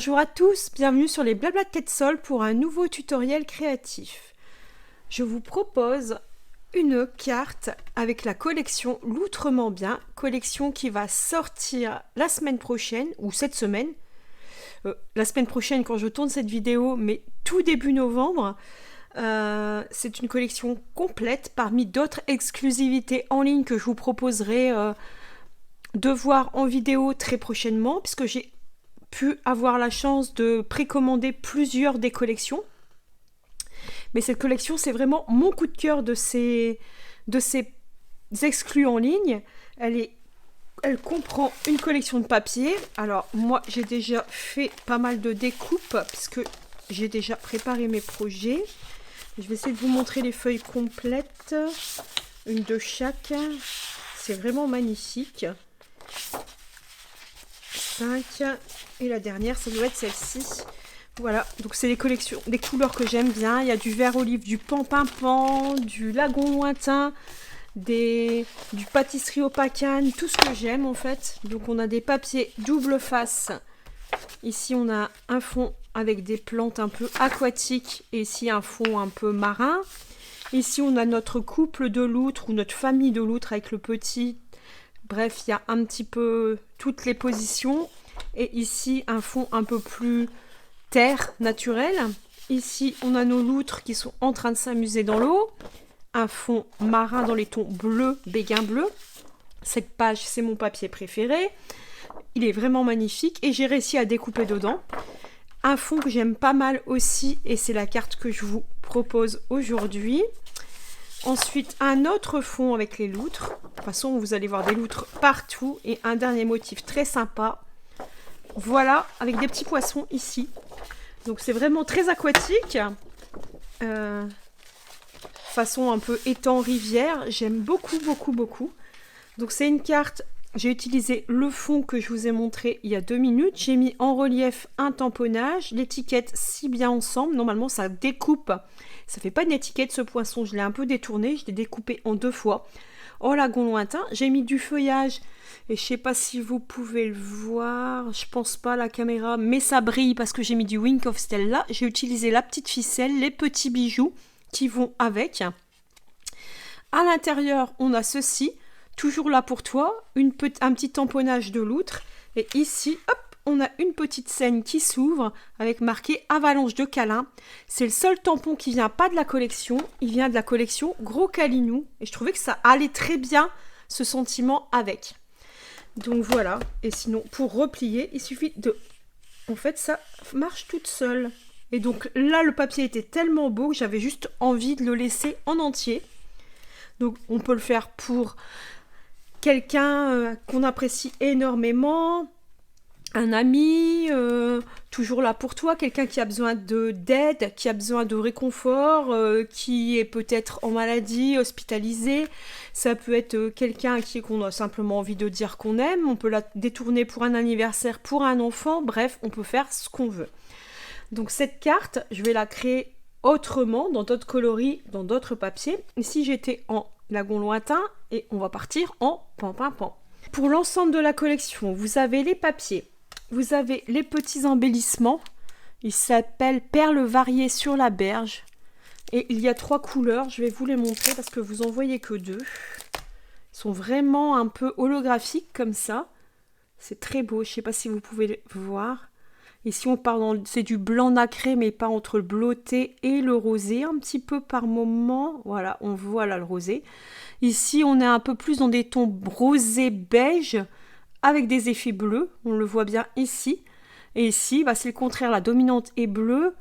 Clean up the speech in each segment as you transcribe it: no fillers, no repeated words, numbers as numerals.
Bonjour à tous, bienvenue sur les Blabla de Quetzal pour un nouveau tutoriel créatif. Je vous propose une carte avec la collection Loutrement Bien, collection qui va sortir la semaine prochaine, ou cette semaine. La semaine prochaine quand je tourne cette vidéo, mais tout début novembre. C'est une collection complète parmi d'autres exclusivités en ligne que je vous proposerai de voir en vidéo très prochainement, puisque j'ai pu avoir la chance de précommander plusieurs des collections. Mais cette collection, c'est vraiment mon coup de cœur de ces exclus en ligne. Elle comprend une collection de papier. Alors moi, j'ai déjà fait pas mal de découpes puisque j'ai déjà préparé mes projets. Je vais essayer de vous montrer les feuilles complètes, une de chaque. C'est vraiment magnifique. 5 et la dernière, ça doit être celle-ci. Voilà, donc c'est les collections, des couleurs que j'aime bien. Il y a du vert olive, du pan-pimpant, du lagon lointain, du pâtisserie au pacane, tout ce que j'aime en fait. Donc on a des papiers double face. Ici on a un fond avec des plantes un peu aquatiques et ici un fond un peu marin. Ici on a notre couple de loutres ou notre famille de loutres avec le petit. Bref, il y a un petit peu toutes les positions. Et ici, un fond un peu plus terre naturelle. Ici, on a nos loutres qui sont en train de s'amuser dans l'eau. Un fond marin dans les tons bleu, béguin bleu. Cette page, c'est mon papier préféré. Il est vraiment magnifique et j'ai réussi à découper dedans. Un fond que j'aime pas mal aussi et c'est la carte que je vous propose aujourd'hui. Ensuite, un autre fond avec les loutres. De toute façon, vous allez voir des loutres partout. Et un dernier motif très sympa. Voilà, avec des petits poissons ici. Donc, c'est vraiment très aquatique. Façon un peu étang, rivière. J'aime beaucoup, beaucoup, beaucoup. Donc, c'est une carte. J'ai utilisé le fond que je vous ai montré il y a 2 minutes. J'ai mis en relief un tamponnage. L'étiquette si bien ensemble. Normalement, ça découpe. Ça fait pas une étiquette ce poisson, je l'ai un peu détourné, je l'ai découpé en 2 fois. En lagon lointain, j'ai mis du feuillage et je sais pas si vous pouvez le voir, je pense pas à la caméra, mais ça brille parce que j'ai mis du Wink of Stella. J'ai utilisé la petite ficelle, les petits bijoux qui vont avec. À l'intérieur, on a ceci, toujours là pour toi, un petit tamponnage de loutre et ici, hop, on a une petite scène qui s'ouvre avec marqué avalanche de câlins. C'est le seul tampon qui vient pas de la collection. Il vient de la collection Gros Câlinou. Et je trouvais que ça allait très bien, ce sentiment avec. Donc voilà. Et sinon, pour replier, il suffit de... En fait, ça marche toute seule. Et donc là, le papier était tellement beau que j'avais juste envie de le laisser en entier. Donc on peut le faire pour quelqu'un qu'on apprécie énormément... Un ami, toujours là pour toi, quelqu'un qui a besoin d'aide, qui a besoin de réconfort, qui est peut-être en maladie, hospitalisé. Ça peut être quelqu'un à qui on a simplement envie de dire qu'on aime. On peut la détourner pour un anniversaire, pour un enfant. Bref, on peut faire ce qu'on veut. Donc cette carte, je vais la créer autrement, dans d'autres coloris, dans d'autres papiers. Ici, j'étais en lagon lointain et on va partir en pan-pimpant. Pour l'ensemble de la collection, vous avez les papiers. Vous avez les petits embellissements. Ils s'appellent perles variées sur la berge. Et il y a 3 couleurs. Je vais vous les montrer parce que vous en voyez que 2. Ils sont vraiment un peu holographiques comme ça. C'est très beau. Je ne sais pas si vous pouvez le voir. Ici, on part dans... C'est du blanc nacré, mais pas entre le bleuté et le rosé. Un petit peu par moment. Voilà, on voit là le rosé. Ici, on est un peu plus dans des tons rosé beige. Avec des effets bleus, on le voit bien ici. Et ici, c'est le contraire, la dominante est bleue,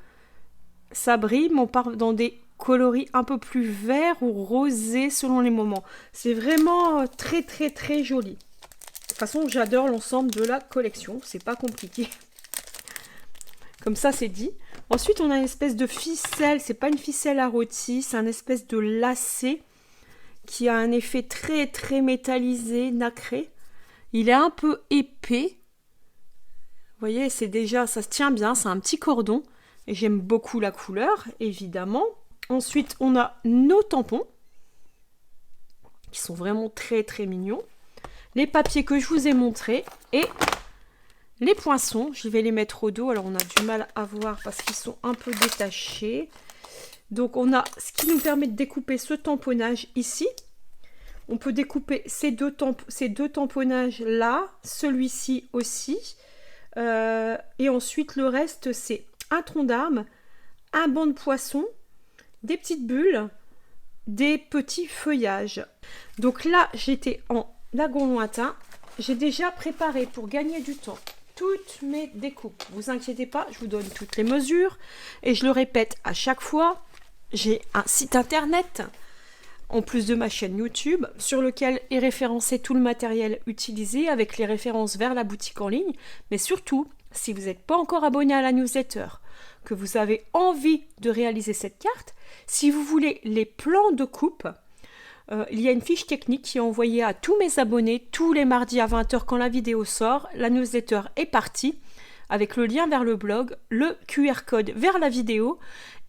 ça brille, mais on part dans des coloris un peu plus verts ou rosés selon les moments. C'est vraiment très très très joli. De toute façon, j'adore l'ensemble de la collection, c'est pas compliqué. Comme ça, c'est dit. Ensuite, on a une espèce de ficelle, c'est pas une ficelle à rôti, c'est un espèce de lacet qui a un effet très très métallisé, nacré. Il est un peu épais. Vous voyez, c'est déjà, ça se tient bien, c'est un petit cordon. Et j'aime beaucoup la couleur, évidemment. Ensuite, on a nos tampons, qui sont vraiment très très mignons. Les papiers que je vous ai montrés. Et Les poinçons, je vais les mettre au dos. Alors, on a du mal à voir parce qu'ils sont un peu détachés. Donc, on a ce qui nous permet de découper ce tamponnage ici. On peut découper ces deux tamponnages là, celui-ci aussi. Et ensuite, le reste, c'est un tronc d'arbre, un banc de poisson, des petites bulles, des petits feuillages. Donc là, j'étais en lagon lointain. J'ai déjà préparé pour gagner du temps toutes mes découpes. Vous inquiétez pas, je vous donne toutes les mesures. Et je le répète à chaque fois, j'ai un site internet, en plus de ma chaîne YouTube, sur lequel est référencé tout le matériel utilisé avec les références vers la boutique en ligne. Mais surtout, si vous n'êtes pas encore abonné à la newsletter, que vous avez envie de réaliser cette carte, si vous voulez les plans de coupe, il y a une fiche technique qui est envoyée à tous mes abonnés tous les mardis à 20 h quand la vidéo sort. La newsletter est partie avec le lien vers le blog, le QR code vers la vidéo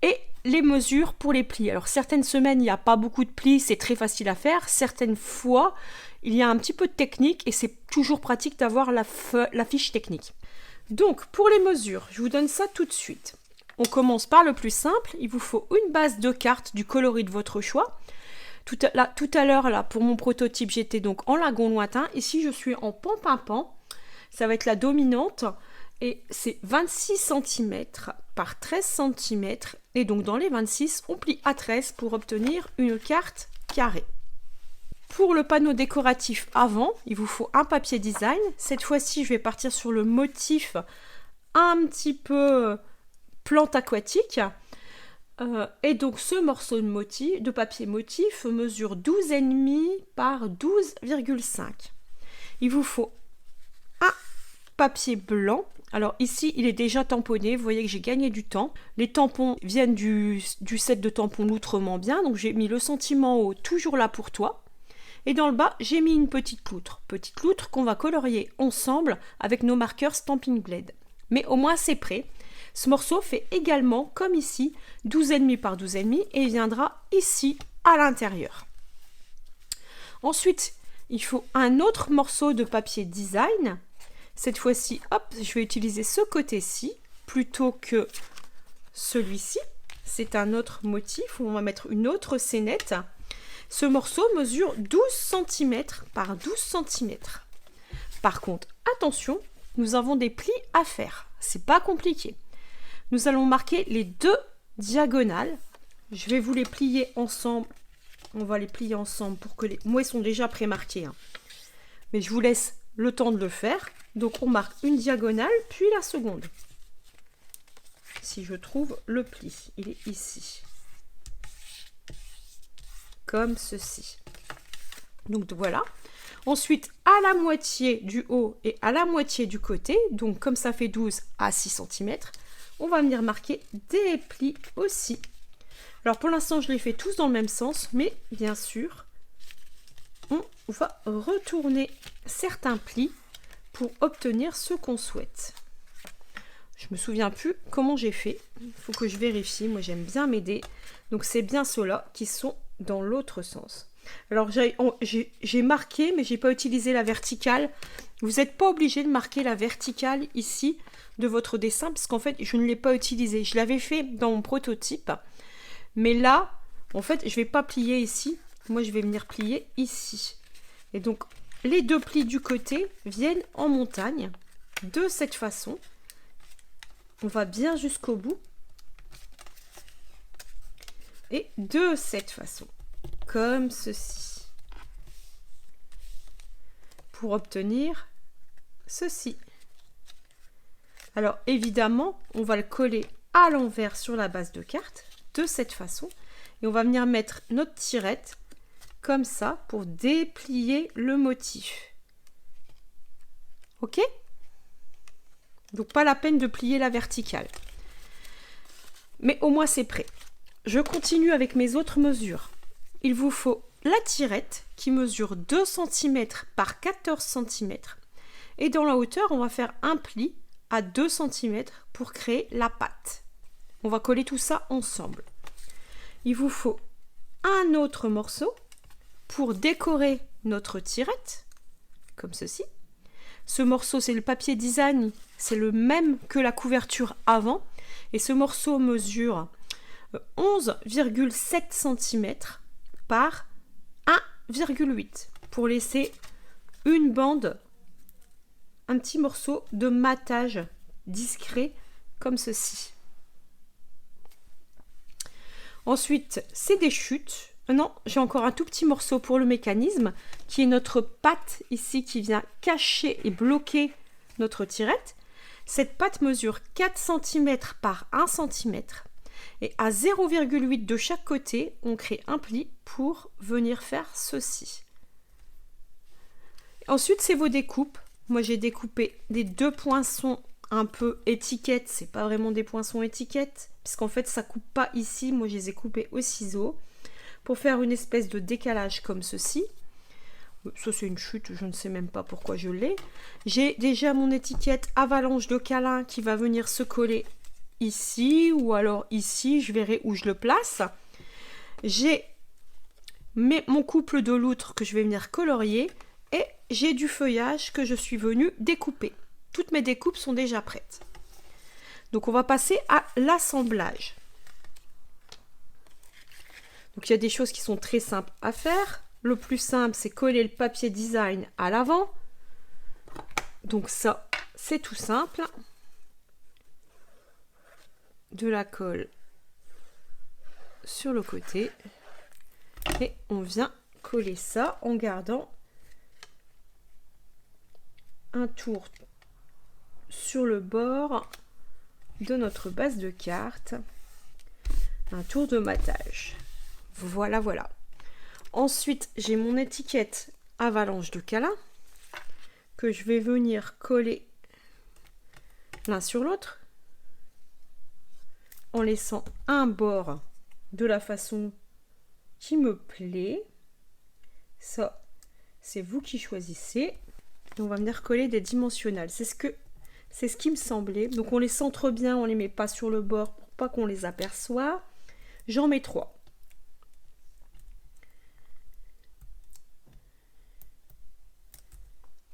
et les mesures pour les plis. Alors certaines semaines, il n'y a pas beaucoup de plis, c'est très facile à faire. Certaines fois, il y a un petit peu de technique et c'est toujours pratique d'avoir la fiche technique. Donc pour les mesures, je vous donne ça tout de suite. On commence par le plus simple. Il vous faut une base de cartes du coloris de votre choix. Tout à l'heure, pour mon prototype, j'étais donc en lagon lointain. Ici, je suis en pan-pimpant. Ça va être la dominante. Et c'est 26 cm par 13 cm. Et donc, dans les 26, on plie à 13 pour obtenir une carte carrée. Pour le panneau décoratif avant, il vous faut un papier design. Cette fois-ci, je vais partir sur le motif un petit peu plante aquatique. Et donc ce morceau de papier motif mesure 12,5 par 12,5. Il vous faut un papier blanc. Alors ici, il est déjà tamponné. Vous voyez que j'ai gagné du temps. Les tampons viennent du set de tampons Loutrement bien. Donc j'ai mis le sentiment haut, toujours là pour toi. Et dans le bas, j'ai mis une petite loutre. Petite loutre qu'on va colorier ensemble avec nos marqueurs Stampin' Blade. Mais au moins, c'est prêt. Ce morceau fait également, comme ici, 12,5 par 12,5 et il viendra ici à l'intérieur. Ensuite, il faut un autre morceau de papier design. Cette fois-ci, hop, je vais utiliser ce côté-ci plutôt que celui-ci. C'est un autre motif où on va mettre une autre scénette. Ce morceau mesure 12 cm par 12 cm. Par contre, attention, nous avons des plis à faire. C'est pas compliqué. Nous allons marquer les deux diagonales. Je vais vous les plier ensemble. On va les plier ensemble pour que les... Moi, ils sont déjà pré-marqués. Mais je vous laisse le temps de le faire. Donc, on marque une diagonale, puis la seconde. Si je trouve le pli, il est ici. Comme ceci. Donc, voilà. Ensuite, à la moitié du haut et à la moitié du côté, donc comme ça fait 12 à 6 cm, on va venir marquer des plis aussi. Alors pour l'instant, je les fais tous dans le même sens, mais bien sûr, on va retourner certains plis pour obtenir ce qu'on souhaite. Je me souviens plus comment j'ai fait. Il faut que je vérifie. Moi, j'aime bien m'aider. Donc, c'est bien ceux-là qui sont dans l'autre sens. Alors, j'ai marqué, mais j'ai pas utilisé la verticale. Vous n'êtes pas obligé de marquer la verticale ici de votre dessin, parce qu'en fait, je ne l'ai pas utilisé. Je l'avais fait dans mon prototype. Mais là, en fait, je vais pas plier ici. Moi, je vais venir plier ici. Et donc, les deux plis du côté viennent en montagne de cette façon. On va bien jusqu'au bout. Et de cette façon. Comme ceci. Pour obtenir ceci. Alors, évidemment, on va le coller à l'envers sur la base de carte. De cette façon. Et on va venir mettre notre tirette comme ça pour déplier le motif. Ok ? Donc pas la peine de plier la verticale. Mais au moins c'est prêt. Je continue avec mes autres mesures. Il vous faut la tirette qui mesure 2 cm par 14 cm. Et dans la hauteur, on va faire un pli à 2 cm pour créer la patte. On va coller tout ça ensemble. Il vous faut un autre morceau pour décorer notre tirette, comme ceci. Ce morceau, c'est le papier design, c'est le même que la couverture avant. Et ce morceau mesure 11,7 cm par 1,8 pour laisser une bande, un petit morceau de matage discret comme ceci. Ensuite, c'est des chutes. Non, j'ai encore un tout petit morceau pour le mécanisme qui est notre patte ici qui vient cacher et bloquer notre tirette. Cette patte mesure 4 cm par 1 cm et à 0,8 de chaque côté, on crée un pli pour venir faire ceci. Ensuite, c'est vos découpes. Moi, j'ai découpé des 2 poinçons un peu étiquettes. C'est pas vraiment des poinçons étiquettes puisqu'en fait, ça coupe pas ici. Moi, je les ai coupés au ciseau pour faire une espèce de décalage comme ceci. Ça, c'est une chute, je ne sais même pas pourquoi je l'ai. J'ai déjà mon étiquette avalanche de câlin qui va venir se coller ici ou alors ici, je verrai où je le place. J'ai mon couple de loutre que je vais venir colorier et j'ai du feuillage que je suis venue découper. Toutes mes découpes sont déjà prêtes. Donc on va passer à l'assemblage. Donc il y a des choses qui sont très simples à faire. Le plus simple, c'est coller le papier design à l'avant. Donc ça, c'est tout simple. De la colle sur le côté. Et on vient coller ça en gardant un tour sur le bord de notre base de carte. Un tour de matage. Voilà, voilà. Ensuite, j'ai mon étiquette avalanche de câlin que je vais venir coller l'un sur l'autre en laissant un bord de la façon qui me plaît. Ça, c'est vous qui choisissez. On va venir coller des dimensionnels. C'est ce qui me semblait. Donc on les centre bien, on les met pas sur le bord pour pas qu'on les aperçoive. J'en mets 3.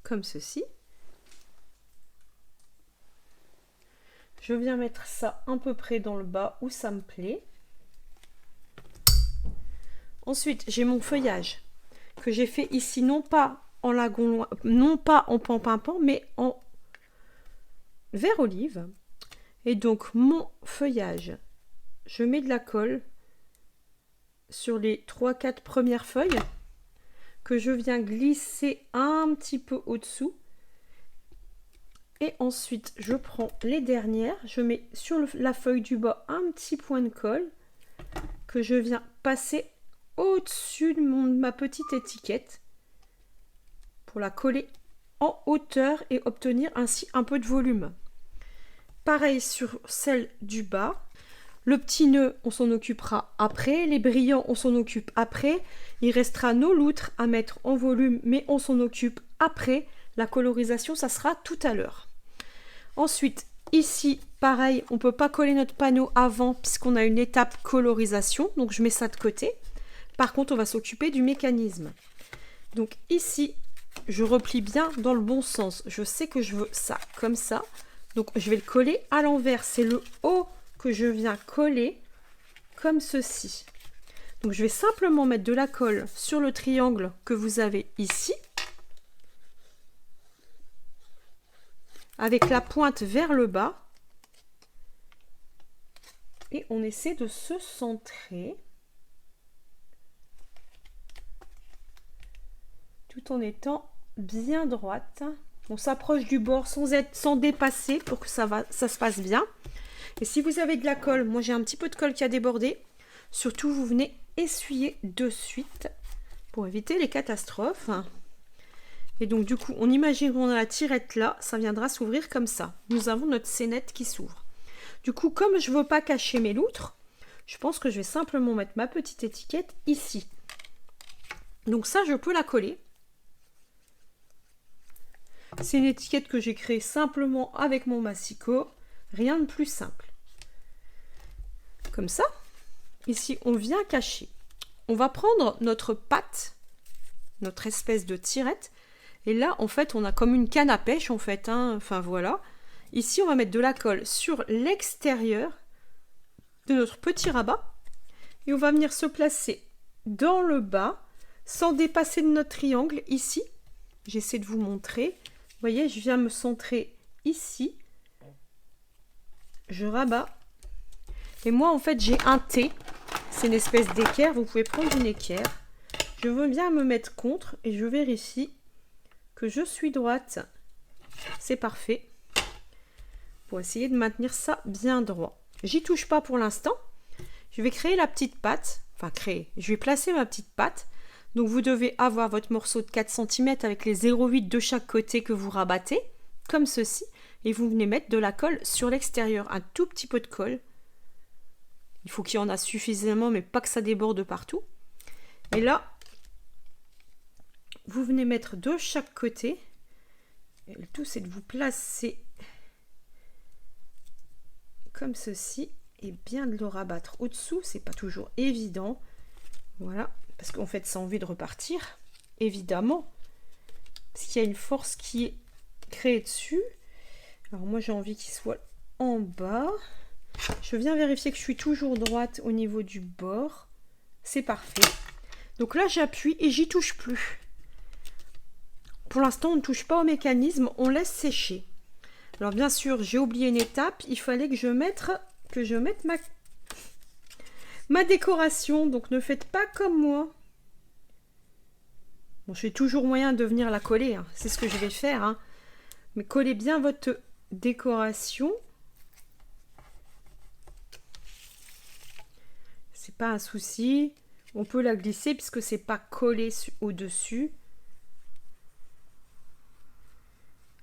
Comme ceci. Je viens mettre ça à peu près dans le bas où ça me plaît. Ensuite, j'ai mon feuillage que j'ai fait ici, non pas en lagon, non pas en pan-pimpant, mais en vert olive. Et donc, mon feuillage, je mets de la colle sur les 3-4 premières feuilles que je viens glisser un petit peu au-dessous. Et ensuite, je prends les dernières, je mets sur la feuille du bas un petit point de colle que je viens passer au-dessus de ma petite étiquette pour la coller en hauteur et obtenir ainsi un peu de volume. Pareil sur celle du bas. Le petit nœud, on s'en occupera après. Les brillants, on s'en occupe après. Il restera nos loutres à mettre en volume, mais on s'en occupe après. La colorisation, ça sera tout à l'heure. Ensuite, ici, pareil, on ne peut pas coller notre panneau avant puisqu'on a une étape colorisation. Donc, je mets ça de côté. Par contre, on va s'occuper du mécanisme. Donc, ici, je replie bien dans le bon sens. Je sais que je veux ça comme ça. Donc, je vais le coller à l'envers. C'est le haut que je viens coller comme ceci. Donc je vais simplement mettre de la colle sur le triangle que vous avez ici avec la pointe vers le bas et on essaie de se centrer tout en étant bien droite. On s'approche du bord sans dépasser pour que ça se passe bien. Et si vous avez de la colle, moi j'ai un petit peu de colle qui a débordé, surtout vous venez essuyer de suite pour éviter les catastrophes. Et donc du coup, on imagine qu'on a la tirette là, ça viendra s'ouvrir comme ça. Nous avons notre scénette qui s'ouvre. Du coup, comme je ne veux pas cacher mes loutres, je pense que je vais simplement mettre ma petite étiquette ici. Donc ça, je peux la coller. C'est une étiquette que j'ai créée simplement avec mon massicot. Rien de plus simple. Comme ça, ici, on vient cacher. On va prendre notre patte, notre espèce de tirette, Et là, en fait, on a comme une canne à pêche, en fait, hein. Enfin, voilà. Ici, on va mettre de la colle sur l'extérieur de notre petit rabat. Et on va venir se placer dans le bas, sans dépasser de notre triangle, ici. J'essaie de vous montrer. Vous voyez, je viens me centrer ici. Je rabats. Et moi, en fait, j'ai un T. C'est une espèce d'équerre. Vous pouvez prendre une équerre. Je veux bien me mettre contre et je vérifie que je suis droite. C'est parfait. Pour essayer de maintenir ça bien droit. J'y touche pas pour l'instant. Je vais créer la petite patte. Enfin, créer. Je vais placer ma petite patte. Donc, vous devez avoir votre morceau de 4 cm avec les 0,8 de chaque côté que vous rabattez. Comme ceci. Et vous venez mettre de la colle sur l'extérieur. Un tout petit peu de colle. Il faut qu'il y en a suffisamment, mais pas que ça déborde partout. Et là, vous venez mettre de chaque côté. Et le tout, c'est de vous placer comme ceci. Et bien de le rabattre au-dessous. C'est pas toujours évident. Voilà. Parce qu'en fait, ça a envie de repartir. Évidemment. Parce qu'il y a une force qui est créée dessus. Alors moi, j'ai envie qu'il soit en bas. Je viens vérifier que je suis toujours droite au niveau du bord. C'est parfait. Donc là, j'appuie et j'y touche plus. Pour l'instant, on ne touche pas au mécanisme, on laisse sécher. Alors bien sûr, j'ai oublié une étape. Il fallait que je mette ma décoration. Donc ne faites pas comme moi. Bon, j'ai toujours moyen de venir la coller. Hein. C'est ce que je vais faire. Hein. Mais collez bien votre décoration. C'est pas un souci. On peut la glisser puisque c'est pas collé au-dessus.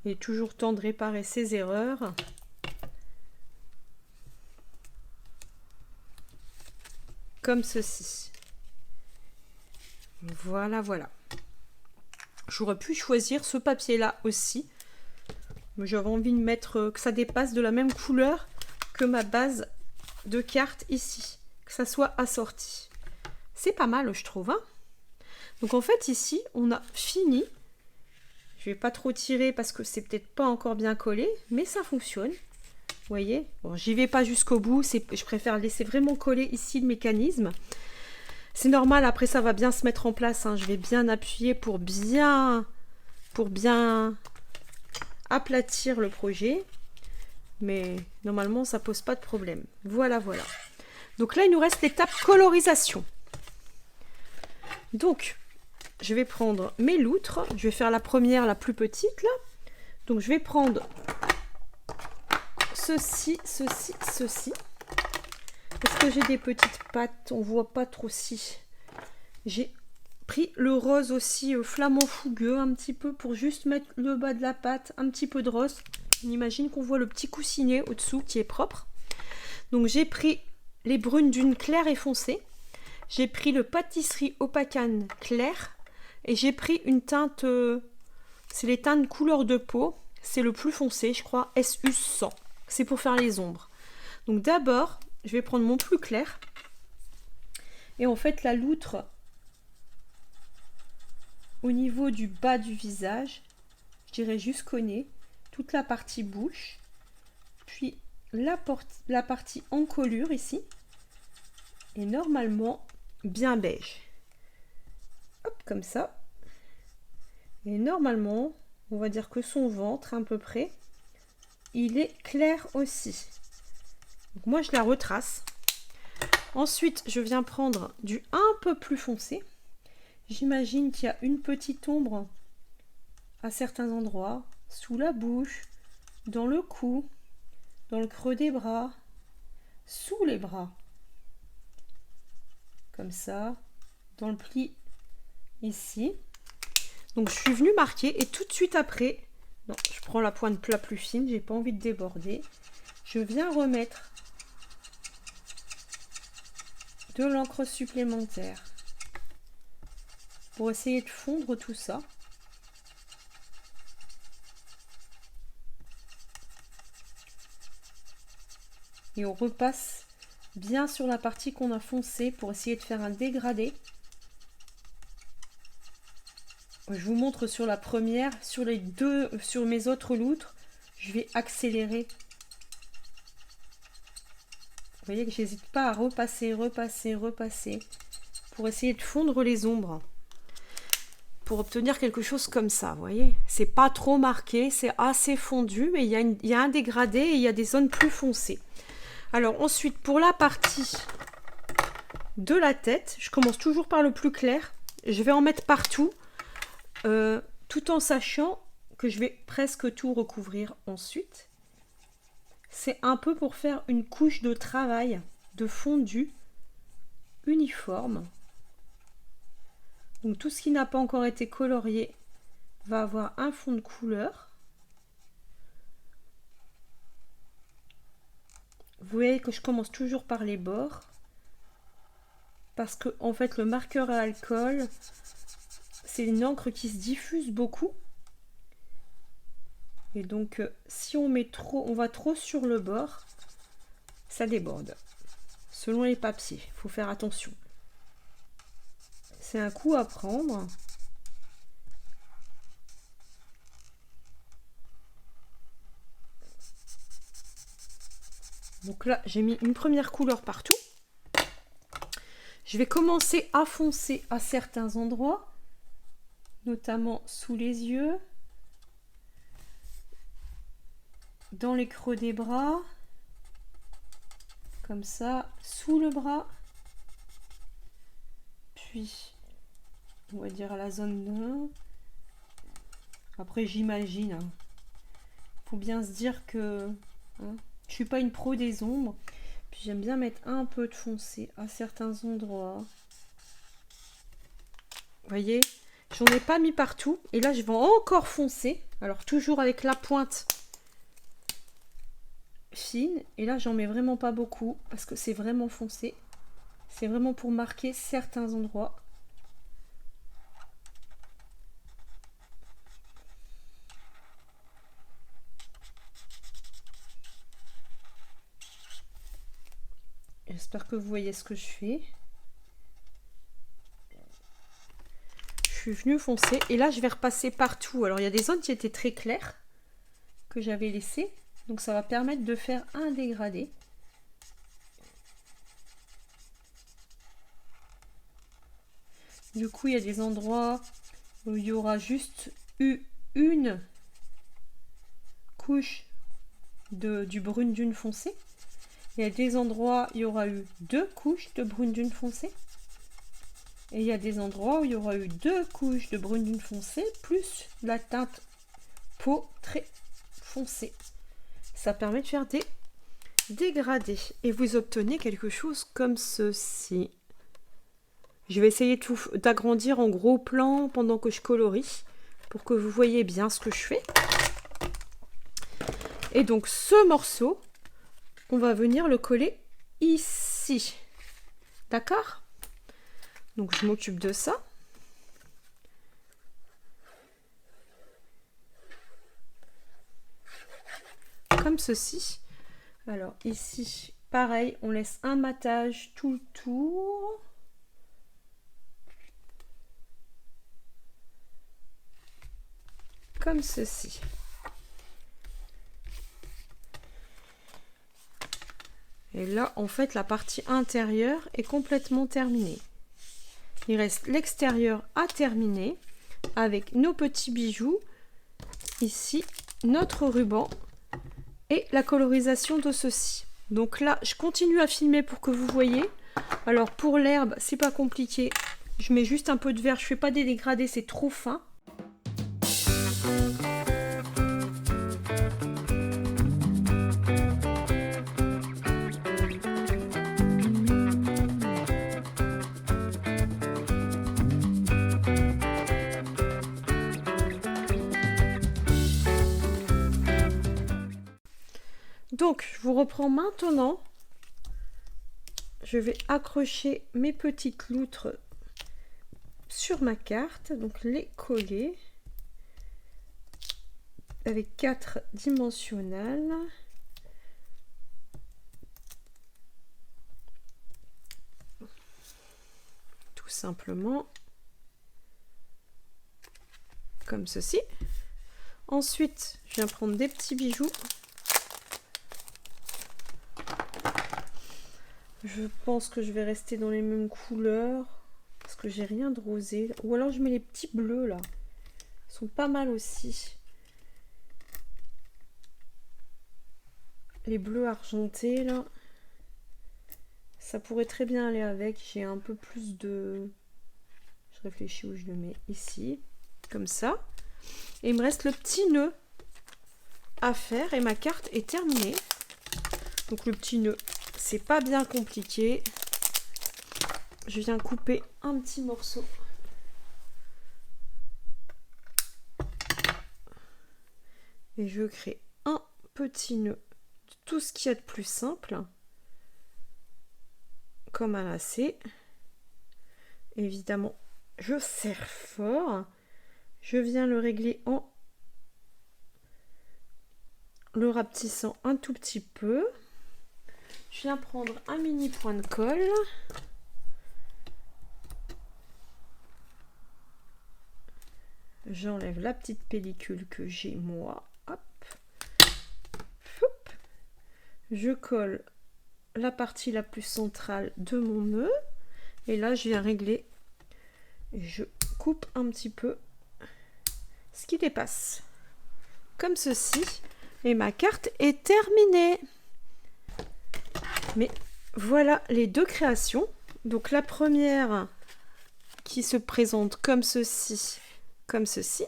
Et toujours temps de réparer ses erreurs. Comme ceci. Voilà, voilà. J'aurais pu choisir ce papier-là aussi. Mais j'avais envie de mettre que ça dépasse de la même couleur que ma base de carte ici. Que ça soit assorti. C'est pas mal, je trouve. Hein. Donc en fait, ici, on a fini. Je vais pas trop tirer parce que c'est peut-être pas encore bien collé, mais ça fonctionne. Vous voyez, bon, j'y vais pas jusqu'au bout. Je préfère laisser vraiment coller ici le mécanisme. C'est normal, après ça va bien se mettre en place. Hein. Je vais bien appuyer pour bien aplatir le projet. Mais normalement, ça pose pas de problème. Voilà, voilà. Donc là, il nous reste l'étape colorisation. Donc, je vais prendre mes loutres. Je vais faire la première, la plus petite, là. Donc, je vais prendre ceci, ceci, ceci. Est-ce que j'ai des petites pattes? On voit pas trop si. J'ai pris le rose aussi, flamant fougueux, un petit peu, pour juste mettre le bas de la pâte, un petit peu de rose. On imagine qu'on voit le petit coussinet au-dessous qui est propre. Donc, j'ai pris les brunes d'une claire et foncée. J'ai pris le pâtisserie opacane clair. Et j'ai pris une teinte, c'est les teintes couleur de peau. C'est le plus foncé, je crois, SU 100. C'est pour faire les ombres. Donc d'abord, je vais prendre mon plus clair. Et en fait, la loutre, au niveau du bas du visage, je dirais jusqu'au nez, toute la partie bouche, puis la partie encolure ici, et normalement bien beige. Hop, comme ça. Et normalement, on va dire que son ventre, à peu près, il est clair aussi. Donc moi, je la retrace. Ensuite, je viens prendre du un peu plus foncé. J'imagine qu'il y a une petite ombre à certains endroits, sous la bouche, dans le cou, dans le creux des bras, sous les bras. Comme ça, dans le pli ici. Donc je suis venue marquer et tout de suite après, non, je prends la pointe plat plus fine, j'ai pas envie de déborder. Je viens remettre de l'encre supplémentaire pour essayer de fondre tout ça. Et on repasse bien sur la partie qu'on a foncée pour essayer de faire un dégradé. Je vous montre sur la première, sur les deux, sur mes autres loutres, je vais accélérer. Vous voyez que j'hésite pas à repasser, repasser, repasser pour essayer de fondre les ombres. Pour obtenir quelque chose comme ça, vous voyez. C'est pas trop marqué, c'est assez fondu, mais il y a un dégradé et il y a des zones plus foncées. Alors ensuite, pour la partie de la tête, je commence toujours par le plus clair. Je vais en mettre partout, tout en sachant que je vais presque tout recouvrir ensuite. C'est un peu pour faire une couche de travail, de fondu, uniforme. Donc tout ce qui n'a pas encore été colorié va avoir un fond de couleur. Vous voyez que je commence toujours par les bords. Parce que en fait le marqueur à alcool, c'est une encre qui se diffuse beaucoup. Et donc si on met trop, on va trop sur le bord, ça déborde. Selon les papiers, il faut faire attention. C'est un coup à prendre. Donc là, j'ai mis une première couleur partout. Je vais commencer à foncer à certains endroits, notamment sous les yeux, dans les creux des bras, comme ça, sous le bras, puis on va dire à la zone 1. Après j'imagine, faut bien se dire que je suis pas une pro des ombres, puis j'aime bien mettre un peu de foncé à certains endroits. Vous voyez, j'en ai pas mis partout et là je vais encore foncer, alors toujours avec la pointe fine, et là j'en mets vraiment pas beaucoup parce que c'est vraiment foncé, c'est vraiment pour marquer certains endroits. J'espère que vous voyez ce que je fais. Je suis venue foncer et là je vais repasser partout. Alors il y a des zones qui étaient très claires que j'avais laissées, donc ça va permettre de faire un dégradé. Du coup il y a des endroits où il y aura juste eu une couche du brune dune foncée. Il y a des endroits où il y aura eu 2 couches de brune dune foncée. Et il y a des endroits où il y aura eu 2 couches de brune dune foncée plus la teinte peau très foncée. Ça permet de faire des dégradés. Et vous obtenez quelque chose comme ceci. Je vais essayer d'agrandir en gros plan pendant que je colorie pour que vous voyez bien ce que je fais. Et donc ce morceau, on va venir le coller ici. D'accord? Donc je m'occupe de ça. Comme ceci. Alors ici, pareil, on laisse un matage tout le tour. Comme ceci. Et là, en fait, la partie intérieure est complètement terminée. Il reste l'extérieur à terminer avec nos petits bijoux. Ici, notre ruban et la colorisation de ceci. Donc là, je continue à filmer pour que vous voyez. Alors pour l'herbe, c'est pas compliqué. Je mets juste un peu de vert. Je fais pas des dégradés, c'est trop fin. Donc, je vous reprends maintenant. Je vais accrocher mes petites loutres sur ma carte, donc les coller avec 4 dimensionnels. Tout simplement. comme ceci. Ensuite, je viens prendre des petits bijoux. Je pense que je vais rester dans les mêmes couleurs parce que j'ai rien de rosé. Ou alors je mets les petits bleus là. Ils sont pas mal aussi. Les bleus argentés là. Ça pourrait très bien aller avec. J'ai un peu plus de... Je réfléchis où je le mets. Ici. Comme ça. Et il me reste le petit nœud à faire. Et ma carte est terminée. Donc le petit nœud, c'est pas bien compliqué. Je viens couper un petit morceau. Et je crée un petit nœud. Tout ce qu'il y a de plus simple. Comme un lacet. Évidemment, je serre fort. Je viens le régler en le rapetissant un tout petit peu. Je viens prendre un mini point de colle. J'enlève la petite pellicule que j'ai moi. Hop. Hop. Je colle la partie la plus centrale de mon nœud. Et là, je viens régler. Je coupe un petit peu ce qui dépasse. Comme ceci. Et ma carte est terminée. Mais voilà les deux créations. Donc la première qui se présente comme ceci, comme ceci.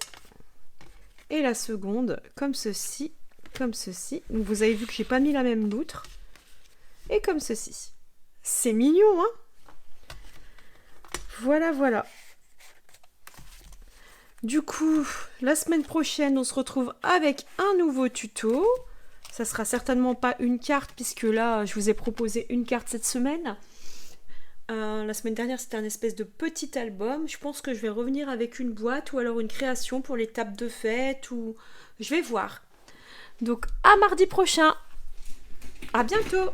Et la seconde comme ceci, comme ceci. Donc vous avez vu que j'ai pas mis la même loutre. Et comme ceci. C'est mignon, hein? Voilà, voilà. Du coup, la semaine prochaine, on se retrouve avec un nouveau tuto. Ça sera certainement pas une carte, puisque là, je vous ai proposé une carte cette semaine. La semaine dernière, c'était un espèce de petit album. Je pense que je vais revenir avec une boîte ou alors une création pour les tables de fête. Ou je vais voir. Donc, à mardi prochain. À bientôt.